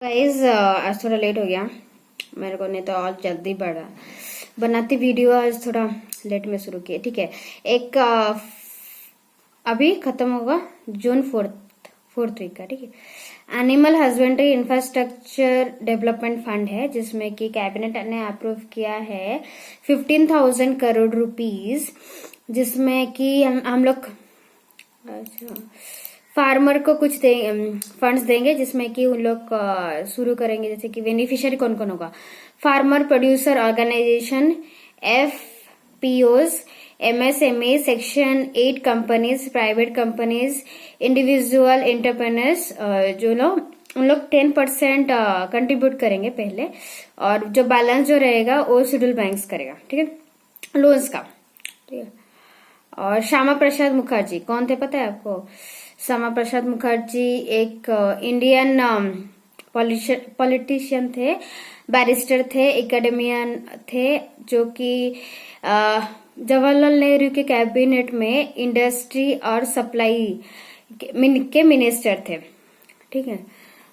Guys आज थोड़ा late हो गया मेरे को, नहीं तो और जल्दी बनाती वीडियो। आज थोड़ा लेट में शुरू किया, ठीक है। एक अभी खत्म होगा जून फोर्थ वीक का, ठीक है। Animal husbandry infrastructure development fund है जिसमें कि कैबिनेट ने अप्रूव किया है 15,000 करोड़ रुपीस, जिसमें कि हम लोग अच्छा फार्मर को कुछ फंड्स देंगे, जिसमें कि उन लोग शुरू करेंगे। जैसे कि बेनिफिशियरी कौन कौन होगा? Farmer producer organisation, FPOs, MSME, section 8 companies, private companies, individual entrepreneurs, जो लोग उन लोग 10% कंट्रीब्यूट करेंगे पहले, और जो बैलेंस जो रहेगा वो शेड्यूल बैंक्स करेगा, ठीक है, लोन्स का, ठीक है। और श्यामा प्रसाद मुखर्जी कौन थे पता है आपको? श्यामा प्रसाद मुखर्जी एक इंडियन पॉलिटिशियन थे, बैरिस्टर थे, एकेडमियन थे, जो कि जवाहरलाल नेहरू के कैबिनेट में इंडस्ट्री और सप्लाई के मिनिस्टर थे, ठीक है।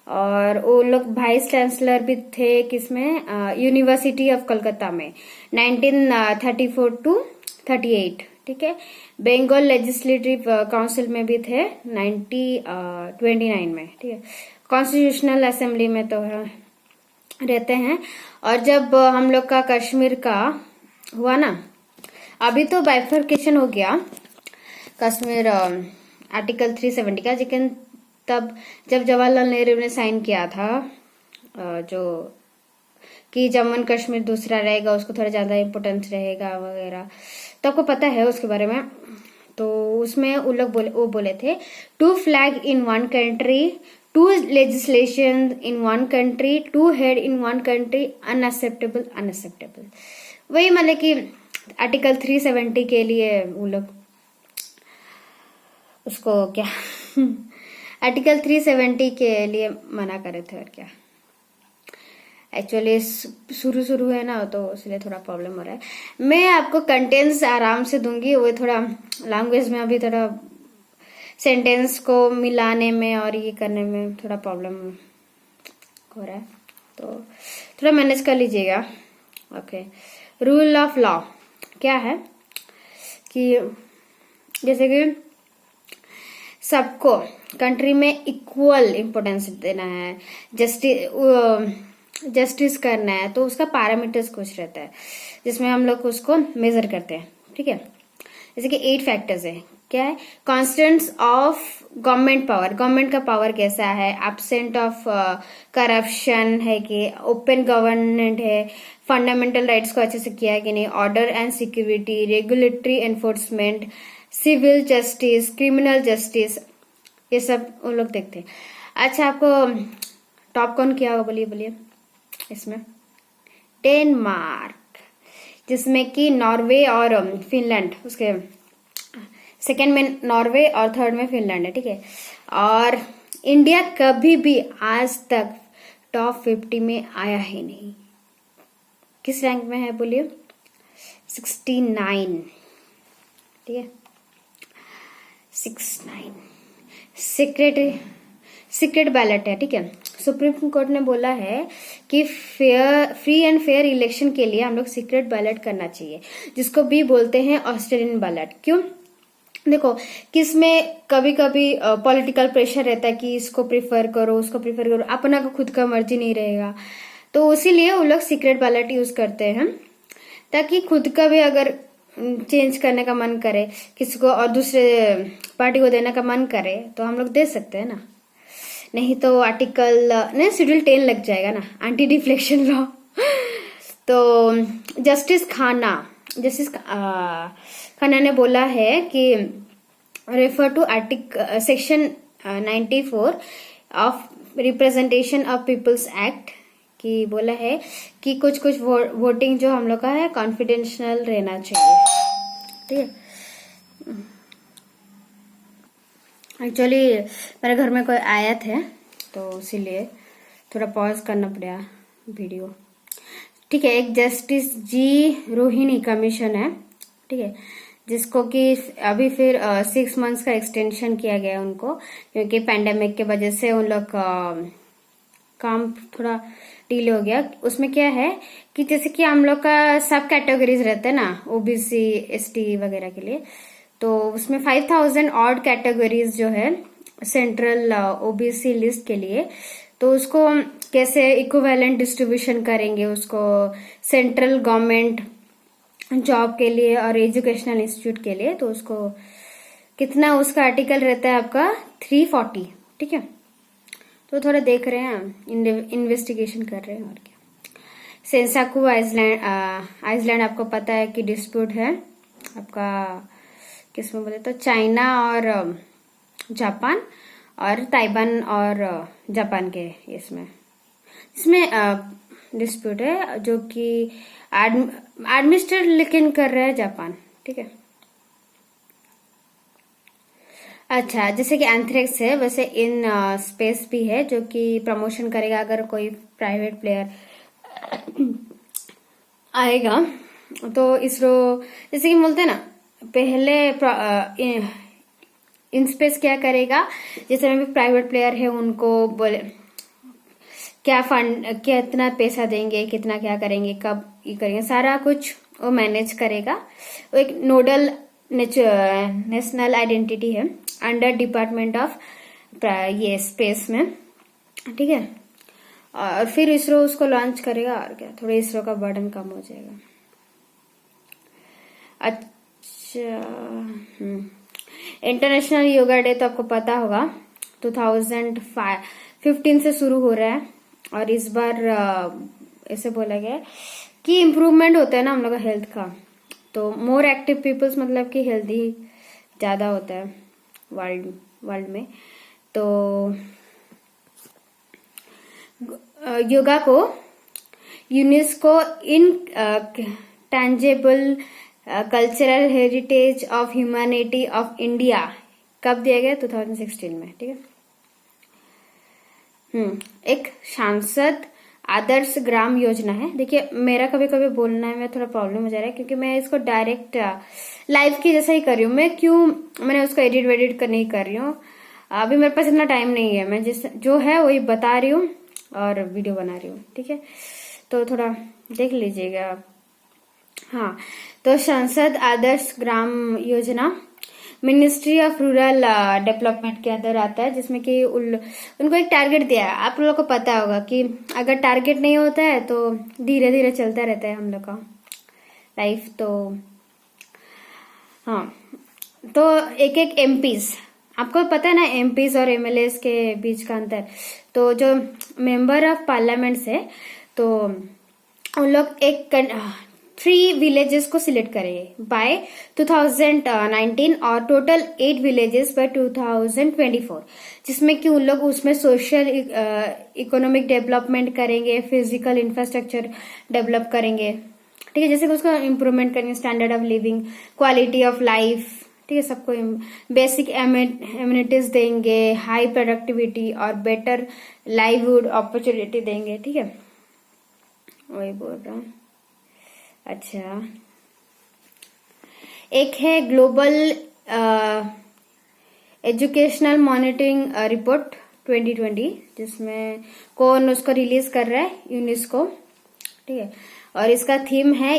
और वो लोग वाइस चांसलर भी थे किसमें? यूनिवर्सिटी ऑफ कलकत्ता में 1934 to 38, ठीक है। बंगाल लेजिस्लेटिव काउंसिल में भी थे 1929 में, ठीक है। कॉन्स्टिट्यूशनल असेंबली में तो रहते हैं। और जब हम लोग का कश्मीर का हुआ ना, अभी तो बाइफर्केशन हो गया कश्मीर आर्टिकल 370 का, लेकिन तब जब जवाहरलाल नेहरू ने साइन किया था जो कि जम्मू एंड कश्मीर दूसरा रहेगा, उसको थोड़ा ज्यादा इम्पोर्टेंस रहेगा वगैरह, तो आपको पता है उसके बारे में। तो उसमें वो बोले थे 2 flag in 1 country, 2 legislation in 1 country, 2 head in 1 country, unacceptable. वही मतलब कि आर्टिकल 370 के लिए वो लोग उसको क्या आर्टिकल 370 के लिए मना करे थे, और क्या। एक्चुअली शुरू है ना, तो इसलिए थोड़ा प्रॉब्लम हो रहा है। मैं आपको कंटेंट्स आराम से दूंगी, वो थोड़ा लैंग्वेज में अभी थोड़ा सेंटेंस को मिलाने में और ये करने में थोड़ा प्रॉब्लम हो रहा है, तो थोड़ा मैनेज कर लीजिएगा, ओके। रूल ऑफ लॉ क्या है कि जैसे कि सबको कंट्री में इक्वल इम्पोर्टेंस देना है, जस्टिस करना है, तो उसका पैरामीटर्स कुछ रहता है जिसमें हम लोग उसको मेजर करते हैं, ठीक है। जैसे कि 8 फैक्टर्स है, क्या है? Constants of government power, government का पावर कैसा है, एब्सेंट ऑफ करप्शन है कि ओपन गवर्नमेंट है, फंडामेंटल राइट्स को अच्छे से किया कि नहीं, order and security, regulatory enforcement, civil justice, criminal justice, ये सब उन लोग देखते हैं। अच्छा, आपको टॉप कौन किया होगा? बोलिए इसमें डेनमार्क, जिसमें कि नॉर्वे और फिनलैंड, उसके सेकंड में नॉर्वे और थर्ड में फिनलैंड है, ठीक है। और इंडिया कभी भी आज तक टॉप 50 में आया ही नहीं। किस रैंक में है बोलिए? 69, ठीक है, 69। सीक्रेट बैलेट है, ठीक है। सुप्रीम कोर्ट ने बोला है कि फ्री एंड फेयर इलेक्शन के लिए हम लोग सीक्रेट बैलेट करना चाहिए, जिसको भी बोलते हैं ऑस्ट्रेलियन बैलेट। क्यों? देखो, किसमें कभी कभी पॉलिटिकल प्रेशर रहता है कि इसको प्रिफर करो, उसको प्रिफर करो, अपना को खुद का मर्जी नहीं रहेगा, तो इसीलिए वो लोग सीक्रेट बैलेट यूज करते हैं, ताकि खुद का भी अगर चेंज करने का मन करे, किसी को और दूसरे पार्टी को देने का मन करे, तो हम लोग दे सकते हैं ना। नहीं तो आर्टिकल नहीं, शेड्यूल 10 लग जाएगा ना, एंटी डिफ्लेक्शन लॉ। तो जस्टिस खाना ने बोला है कि refer to section 94 of representation of people's act, कि बोला है कि कुछ वोटिंग जो हम लोग का है कॉन्फिडेंशियल रहना चाहिए, ठीक है। एक्चुअली मेरे घर में कोई आया थे, तो इसीलिए थोड़ा पॉज करना पड़ा वीडियो, ठीक है। एक जस्टिस जी रोहिणी कमीशन है, ठीक है, जिसको कि अभी फिर 6 मंथ्स का एक्सटेंशन किया गया उनको, क्योंकि पैंडेमिक के वजह से उन लोग काम थोड़ा डिले हो गया। उसमें क्या है कि जैसे कि हम लोग का सब कैटेगरीज रहते हैं ना, ओबीसी एसटी वगैरह के लिए, तो उसमें 5000 ऑड कैटेगरीज जो है सेंट्रल ओबीसी लिस्ट के लिए, तो उसको कैसे इक्विवेलेंट डिस्ट्रीब्यूशन करेंगे उसको सेंट्रल गवर्नमेंट जॉब के लिए और एजुकेशनल इंस्टीट्यूट के लिए, तो उसको कितना उसका आर्टिकल रहता है आपका 340। ठीक है, तो थोड़ा देख रहे हैं, इन्वेस्टिगेशन कर रहे हैं और क्या। सेंसाकू आइसलैंड, आइसलैंड आपको पता है कि डिस्प्यूट है आपका, किसमें बोले तो चाइना और जापान और ताइवान और जापान के इसमें डिस्प्यूट है, जो कि एडमिनिस्ट्रेट लेकिन कर रहा है जापान। ठीक है, अच्छा, जैसे कि एंथ्रेक्स है वैसे इन स्पेस भी है जो कि प्रमोशन करेगा अगर कोई प्राइवेट प्लेयर आएगा। तो इसरो जैसे कि बोलते हैं ना, पहले इन स्पेस क्या करेगा, जैसे भी प्राइवेट प्लेयर है उनको बोले क्या फंड, कितना पैसा देंगे, कितना क्या करेंगे, कब ये करेंगे, सारा कुछ वो मैनेज करेगा। वो एक नोडल नेशनल आइडेंटिटी है अंडर डिपार्टमेंट ऑफ ये स्पेस में। ठीक है, और फिर इसरो उसको लॉन्च करेगा और क्या, थोड़ा इसरो का बर्डन कम हो जाएगा। अच्छा, इंटरनेशनल योगा डे तो आपको पता होगा 2015 से शुरू हो रहा है, और इस बार ऐसे बोला गया है कि इम्प्रूवमेंट होता है ना हम लोग का हेल्थ का, तो मोर एक्टिव पीपल्स मतलब कि हेल्दी ज्यादा होता है वर्ल्ड में। तो योगा को UNESCO in tangible cultural heritage of humanity of India कब दिया गया, 2016 में। ठीक है, एक सांसद आदर्श ग्राम योजना है। देखिए मेरा कभी कभी बोलना में थोड़ा प्रॉब्लम हो जा रहा है क्योंकि मैं इसको डायरेक्ट लाइव की जैसा ही कर रही हूँ। मैंने उसको एडिट वेडिट नहीं कर रही हूँ, अभी मेरे पास इतना टाइम नहीं है। मैं जो है वही बता रही हूँ और वीडियो बना रही हूँ। ठीक है, तो थोड़ा देख लीजिएगा। हाँ, तो सांसद Adarsh Gram Yojana ministry of rural development के अंदर आता है, जिसमें कि उनको एक टारगेट दिया है। आप लोगों को पता होगा कि अगर टारगेट नहीं होता है तो धीरे धीरे चलता रहता है हम लोग का लाइफ। तो हाँ, तो एक एक एमपीज, आपको पता है ना एमपीज और एमएलएस के बीच का अंतर। तो जो मेंबर ऑफ पार्लियामेंट है तो उन लोग एक 3 विलेजेस को सिलेक्ट करेंगे बाय 2019 और टोटल 8 विलेजेस बाय 2024, जिसमें कि उन लोग उसमें सोशल इकोनॉमिक डेवलपमेंट करेंगे, फिजिकल इंफ्रास्ट्रक्चर डेवलप करेंगे। ठीक है, जैसे कि उसका इम्प्रूवमेंट करेंगे, standard of living, quality of life. ठीक है, सबको बेसिक एम्यूनिटीज देंगे, हाई प्रोडक्टिविटी और बेटर लाइवलीहुड अपॉर्चुनिटी देंगे। ठीक है, वही बोल रहा हूँ। अच्छा, एक है ग्लोबल एजुकेशनल मॉनिटरिंग रिपोर्ट 2020, जिसमें कौन उसको रिलीज कर रहा है, यूनेस्को। ठीक है, और इसका थीम है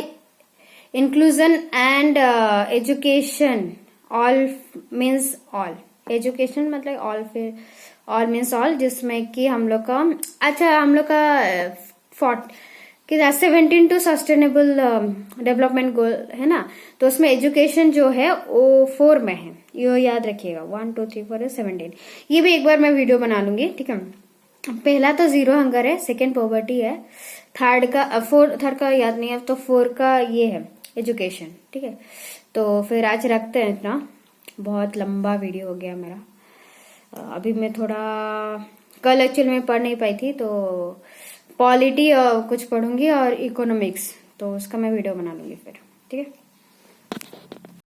inclusion and education, all means all, education मतलब ऑल, फिर ऑल मीन्स ऑल, जिसमें कि हम लोग का 17 टू सस्टेनेबल डेवलपमेंट गोल है ना, तो उसमें एजुकेशन जो है वो 4 में है, ये याद रखिएगा। 1 2 3 4 17, ये भी एक बार मैं वीडियो बना लूंगी। ठीक है, पहला तो 0 हंगर है, सेकेंड पॉवर्टी है, थर्ड का याद नहीं है, तो 4 का ये है एजुकेशन। ठीक है, तो फिर आज रखते हैं इतना, बहुत लंबा वीडियो हो गया मेरा। अभी मैं थोड़ा कल एक्चुअल में पढ़ नहीं पाई थी, तो पॉलिटी कुछ पढ़ूंगी और इकोनॉमिक्स, तो उसका मैं वीडियो बना लूंगी फिर। ठीक है।